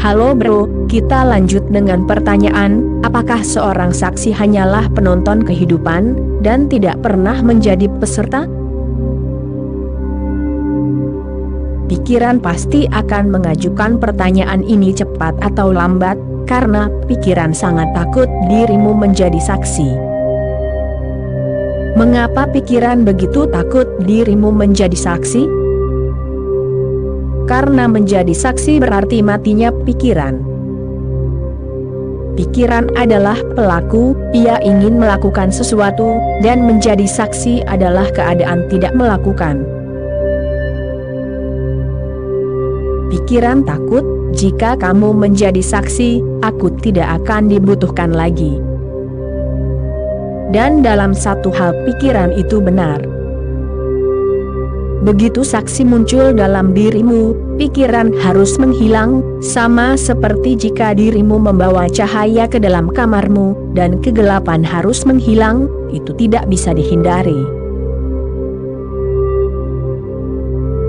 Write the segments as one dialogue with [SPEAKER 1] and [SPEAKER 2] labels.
[SPEAKER 1] Halo bro, kita lanjut dengan pertanyaan, apakah seorang saksi hanyalah penonton kehidupan, dan tidak pernah menjadi peserta? Pikiran pasti akan mengajukan pertanyaan ini cepat atau lambat, karena pikiran sangat takut dirimu menjadi saksi. Mengapa pikiran begitu takut dirimu menjadi saksi? Karena menjadi saksi berarti matinya pikiran. Pikiran adalah pelaku, ia ingin melakukan sesuatu, dan menjadi saksi adalah keadaan tidak melakukan. Pikiran takut, jika kamu menjadi saksi, aku tidak akan dibutuhkan lagi. Dan dalam satu hal pikiran itu benar. Begitu saksi muncul dalam dirimu, pikiran harus menghilang, sama seperti jika dirimu membawa cahaya ke dalam kamarmu, dan kegelapan harus menghilang, itu tidak bisa dihindari.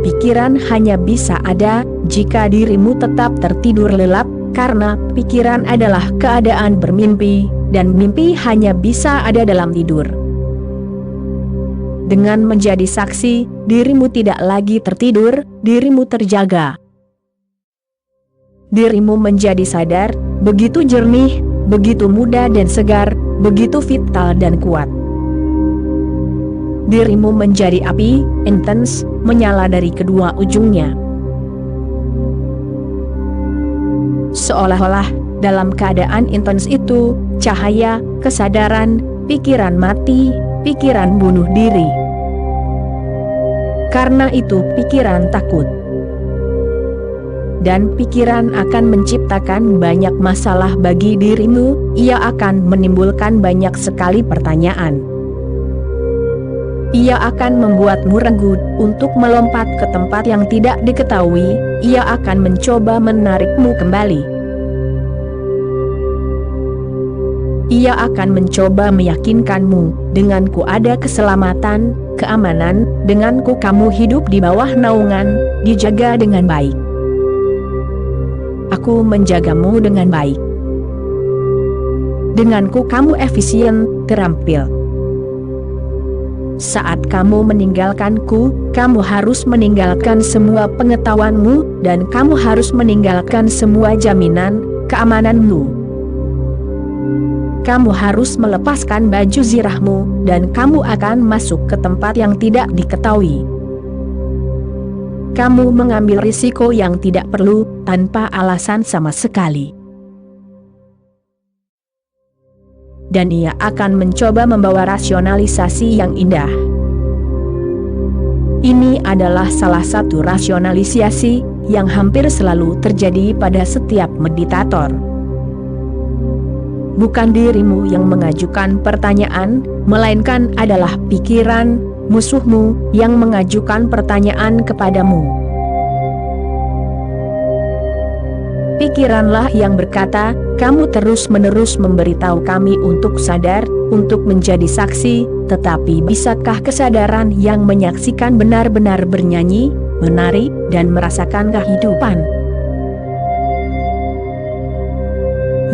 [SPEAKER 1] Pikiran hanya bisa ada, jika dirimu tetap tertidur lelap, karena pikiran adalah keadaan bermimpi, dan mimpi hanya bisa ada dalam tidur. Dengan menjadi saksi, dirimu tidak lagi tertidur, dirimu terjaga. Dirimu menjadi sadar, begitu jernih, begitu muda dan segar, begitu vital dan kuat. Dirimu menjadi api, intens, menyala dari kedua ujungnya. Seolah-olah, dalam keadaan intens itu, cahaya, kesadaran, pikiran mati, pikiran bunuh diri. Karena itu pikiran takut. Dan pikiran akan menciptakan banyak masalah bagi dirimu, ia akan menimbulkan banyak sekali pertanyaan. Ia akan membuatmu ragu untuk melompat ke tempat yang tidak diketahui, ia akan mencoba menarikmu kembali. Ia akan mencoba meyakinkanmu, denganku ada keselamatan, keamanan, denganku kamu hidup di bawah naungan, dijaga dengan baik. Aku menjagamu dengan baik. Denganku kamu efisien, terampil. Saat kamu meninggalkanku, kamu harus meninggalkan semua pengetahuanmu, dan kamu harus meninggalkan semua jaminan, keamananmu. Kamu harus melepaskan baju zirahmu, dan kamu akan masuk ke tempat yang tidak diketahui. Kamu mengambil risiko yang tidak perlu, tanpa alasan sama sekali. Dan ia akan mencoba membawa rasionalisasi yang indah. Ini adalah salah satu rasionalisasi, yang hampir selalu terjadi pada setiap meditator. Bukan dirimu yang mengajukan pertanyaan, melainkan adalah pikiran, musuhmu, yang mengajukan pertanyaan kepadamu. Pikiranlah yang berkata, kamu terus-menerus memberitahu kami untuk sadar, untuk menjadi saksi, tetapi bisakah kesadaran yang menyaksikan benar-benar bernyanyi, menari, dan merasakan kehidupan?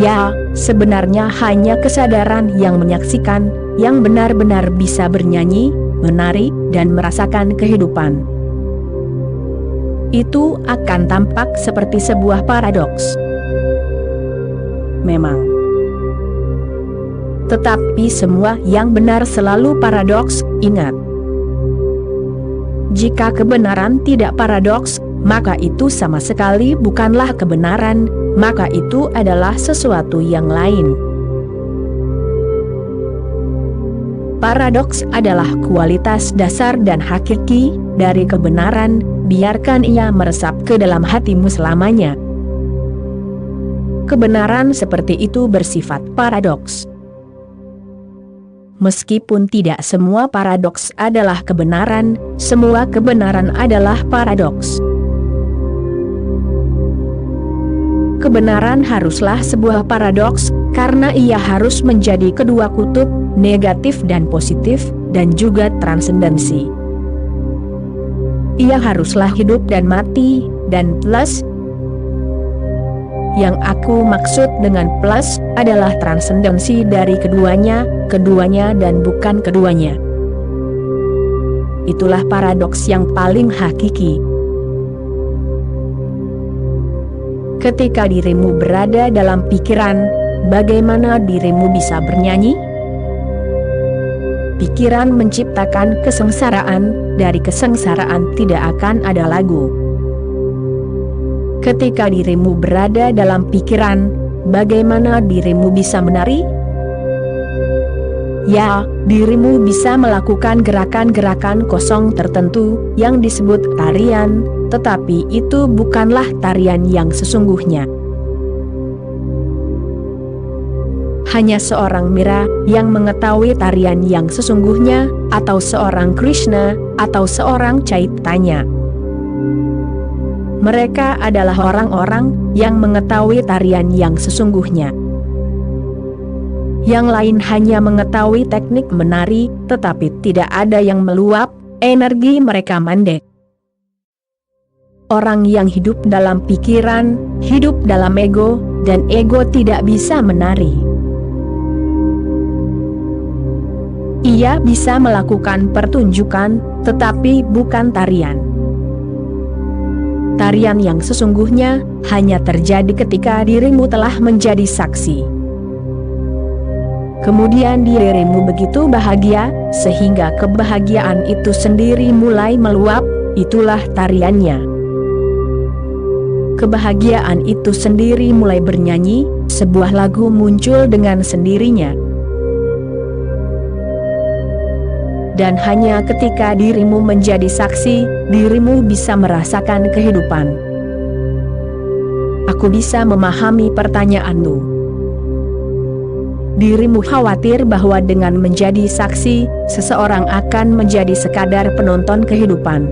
[SPEAKER 1] Ya, sebenarnya hanya kesadaran yang menyaksikan, yang benar-benar bisa bernyanyi, menari, dan merasakan kehidupan. Itu akan tampak seperti sebuah paradoks. Memang. Tetapi semua yang benar selalu paradoks, ingat. Jika kebenaran tidak paradoks, maka itu sama sekali bukanlah kebenaran, maka itu adalah sesuatu yang lain. Paradoks adalah kualitas dasar dan hakiki dari kebenaran, biarkan ia meresap ke dalam hatimu selamanya. Kebenaran seperti itu bersifat paradoks. Meskipun tidak semua paradoks adalah kebenaran, semua kebenaran adalah paradoks. Kebenaran haruslah sebuah paradoks, karena ia harus menjadi kedua kutub, negatif dan positif, dan juga transendensi. Ia haruslah hidup dan mati, dan plus, Yang aku maksud dengan plus adalah transendensi dari keduanya dan bukan keduanya. Itulah paradoks yang paling hakiki. Ketika dirimu berada dalam pikiran, bagaimana dirimu bisa bernyanyi? Pikiran menciptakan kesengsaraan, dari kesengsaraan tidak akan ada lagu. Ketika dirimu berada dalam pikiran, bagaimana dirimu bisa menari? Ya, dirimu bisa melakukan gerakan-gerakan kosong tertentu yang disebut tarian, tetapi itu bukanlah tarian yang sesungguhnya. Hanya seorang Mira yang mengetahui tarian yang sesungguhnya, atau seorang Krishna, atau seorang Chaitanya. Mereka adalah orang-orang yang mengetahui tarian yang sesungguhnya. Yang lain hanya mengetahui teknik menari, tetapi tidak ada yang meluap, energi mereka mandek. Orang yang hidup dalam pikiran, hidup dalam ego, dan ego tidak bisa menari. Ia bisa melakukan pertunjukan, tetapi bukan tarian. Tarian yang sesungguhnya hanya terjadi ketika dirimu telah menjadi saksi. Kemudian dirimu begitu bahagia, sehingga kebahagiaan itu sendiri mulai meluap, itulah tariannya. Kebahagiaan itu sendiri mulai bernyanyi, sebuah lagu muncul dengan sendirinya. Dan hanya ketika dirimu menjadi saksi, dirimu bisa merasakan kehidupan. Aku bisa memahami pertanyaanmu. Dirimu khawatir bahwa dengan menjadi saksi, seseorang akan menjadi sekadar penonton kehidupan.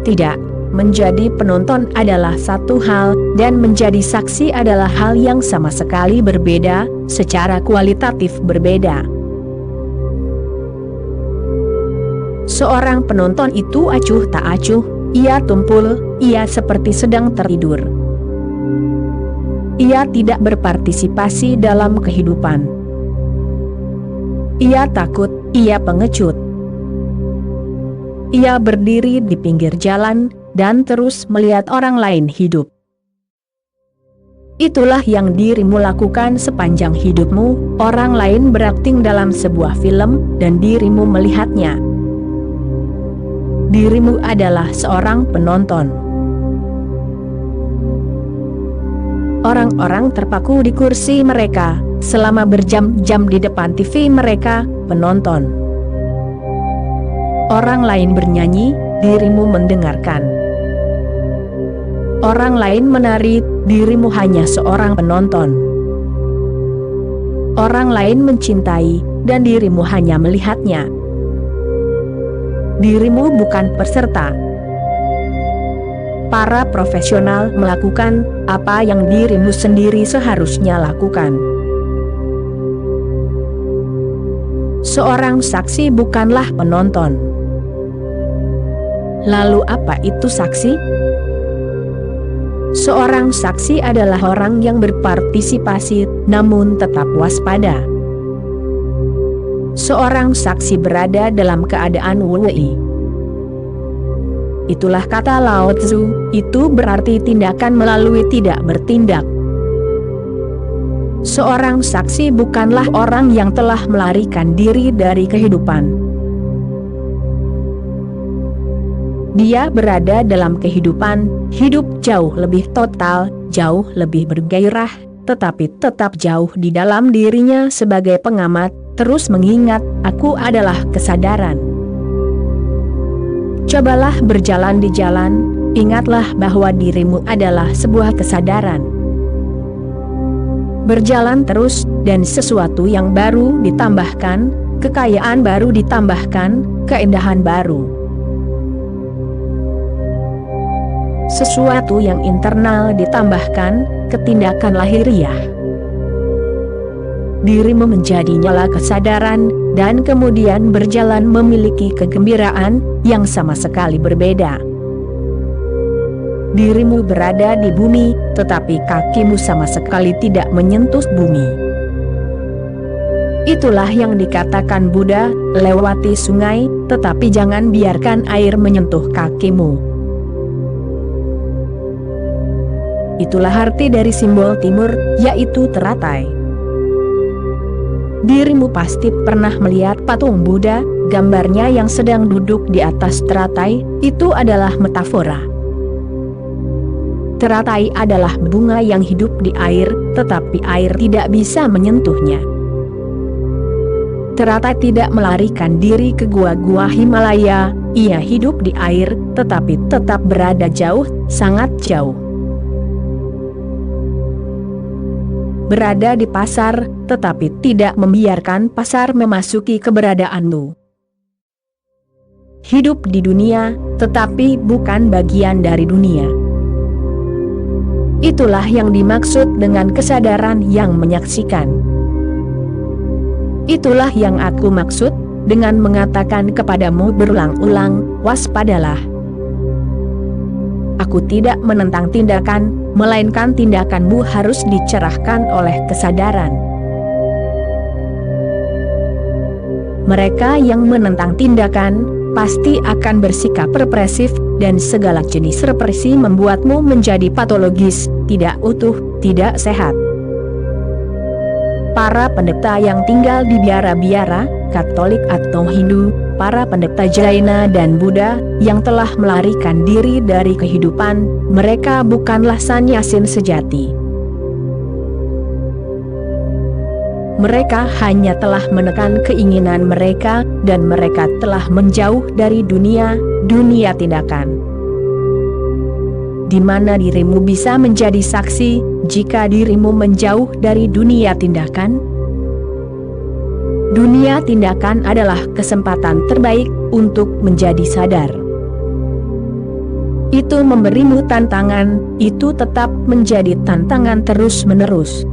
[SPEAKER 1] Tidak, menjadi penonton adalah satu hal, dan menjadi saksi adalah hal yang sama sekali berbeda, secara kualitatif berbeda. Seorang penonton itu acuh tak acuh, ia tumpul, ia seperti sedang tertidur. Ia tidak berpartisipasi dalam kehidupan. Ia takut, ia pengecut. Ia berdiri di pinggir jalan, dan terus melihat orang lain hidup. Itulah yang dirimu lakukan sepanjang hidupmu, orang lain berakting dalam sebuah film, dan dirimu melihatnya. Dirimu adalah seorang penonton. Orang-orang terpaku di kursi mereka, selama berjam-jam di depan TV mereka, penonton. Orang lain bernyanyi, dirimu mendengarkan. Orang lain menari, dirimu hanya seorang penonton. Orang lain mencintai, dan dirimu hanya melihatnya. Dirimu bukan peserta. Para profesional melakukan apa yang dirimu sendiri seharusnya lakukan. Seorang saksi bukanlah penonton. Lalu apa itu saksi? Seorang saksi adalah orang yang berpartisipasi, namun tetap waspada. Seorang saksi berada dalam keadaan wei. Itulah kata Lao Tzu, itu berarti tindakan melalui tidak bertindak. Seorang saksi bukanlah orang yang telah melarikan diri dari kehidupan. Dia berada dalam kehidupan, hidup jauh lebih total, jauh lebih bergairah, tetapi tetap jauh di dalam dirinya sebagai pengamat, terus mengingat, aku adalah kesadaran. Cobalah berjalan di jalan, ingatlah bahwa dirimu adalah sebuah kesadaran. Berjalan terus, dan sesuatu yang baru ditambahkan, kekayaan baru ditambahkan, keindahan baru. Sesuatu yang internal ditambahkan, ketindakan lahiriah. Dirimu menjadi nyala kesadaran, dan kemudian berjalan memiliki kegembiraan, yang sama sekali berbeda. dirimu berada di bumi, tetapi kakimu sama sekali tidak menyentuh bumi. Itulah yang dikatakan Buddha, lewati sungai, tetapi jangan biarkan air menyentuh kakimu. Itulah arti dari simbol timur, yaitu teratai. Dirimu pasti pernah melihat patung Buddha, gambarnya yang sedang duduk di atas teratai, itu adalah metafora. Teratai adalah bunga yang hidup di air, tetapi air tidak bisa menyentuhnya. Teratai tidak melarikan diri ke gua-gua Himalaya, ia hidup di air, tetapi tetap berada jauh, sangat jauh. Berada di pasar, tetapi tidak membiarkan pasar memasuki keberadaanmu. Hidup di dunia, tetapi bukan bagian dari dunia. Itulah yang dimaksud dengan kesadaran yang menyaksikan. Itulah yang aku maksud dengan mengatakan kepadamu berulang-ulang, waspadalah. Aku tidak menentang tindakan, melainkan tindakanmu harus dicerahkan oleh kesadaran. Mereka yang menentang tindakan, pasti akan bersikap represif, dan segala jenis represi membuatmu menjadi patologis, tidak utuh, tidak sehat. Para pendeta yang tinggal di biara-biara, Katolik atau Hindu, para pendeta Jaina dan Buddha, yang telah melarikan diri dari kehidupan, mereka bukanlah sannyasin sejati. Mereka hanya telah menekan keinginan mereka, dan mereka telah menjauh dari dunia tindakan. Di mana dirimu bisa menjadi saksi, jika dirimu menjauh dari dunia tindakan? Dunia tindakan adalah kesempatan terbaik untuk menjadi sadar. Itu memberimu tantangan, itu tetap menjadi tantangan terus-menerus.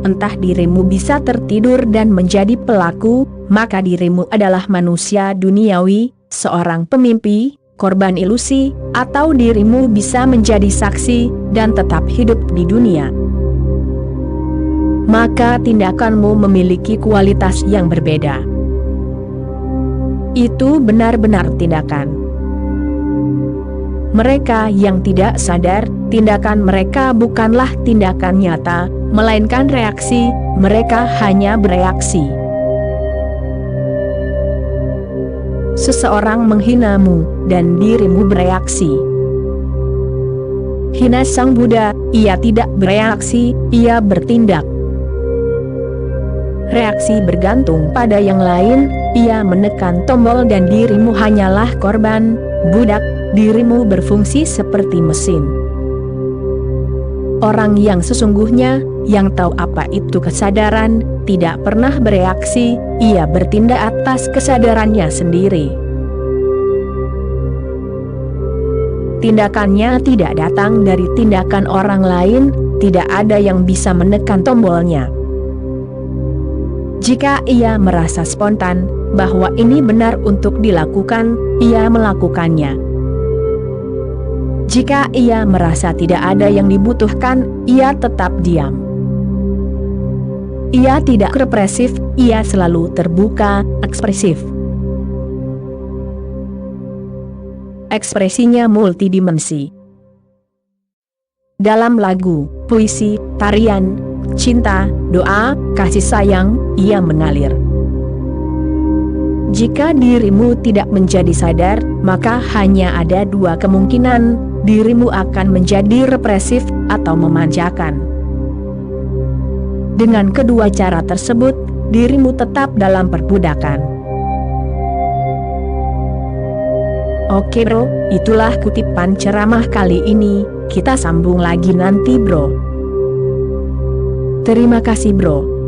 [SPEAKER 1] Entah dirimu bisa tertidur dan menjadi pelaku, maka dirimu adalah manusia duniawi, seorang pemimpi, korban ilusi, atau dirimu bisa menjadi saksi dan tetap hidup di dunia. Maka tindakanmu memiliki kualitas yang berbeda. Itu benar-benar tindakan. Mereka yang tidak sadar, tindakan mereka bukanlah tindakan nyata, melainkan reaksi, mereka hanya bereaksi. Seseorang menghinamu, dan dirimu bereaksi. Hina Sang Buddha, ia tidak bereaksi, ia bertindak. Reaksi bergantung pada yang lain, ia menekan tombol dan dirimu hanyalah korban, budak, dirimu berfungsi seperti mesin. Orang yang sesungguhnya, yang tahu apa itu kesadaran, tidak pernah bereaksi, ia bertindak atas kesadarannya sendiri. Tindakannya tidak datang dari tindakan orang lain, tidak ada yang bisa menekan tombolnya. Jika ia merasa spontan, bahwa ini benar untuk dilakukan, ia melakukannya. Jika ia merasa tidak ada yang dibutuhkan, ia tetap diam. Ia tidak represif, ia selalu terbuka, ekspresif. Ekspresinya multidimensi. Dalam lagu, puisi, tarian, cinta, doa, kasih sayang, ia mengalir. Jika dirimu tidak menjadi sadar, maka hanya ada dua kemungkinan, dirimu akan menjadi represif atau memanjakan. Dengan kedua cara tersebut, dirimu tetap dalam perbudakan. Oke bro, itulah kutipan ceramah kali ini, kita sambung lagi nanti bro. Terima kasih bro.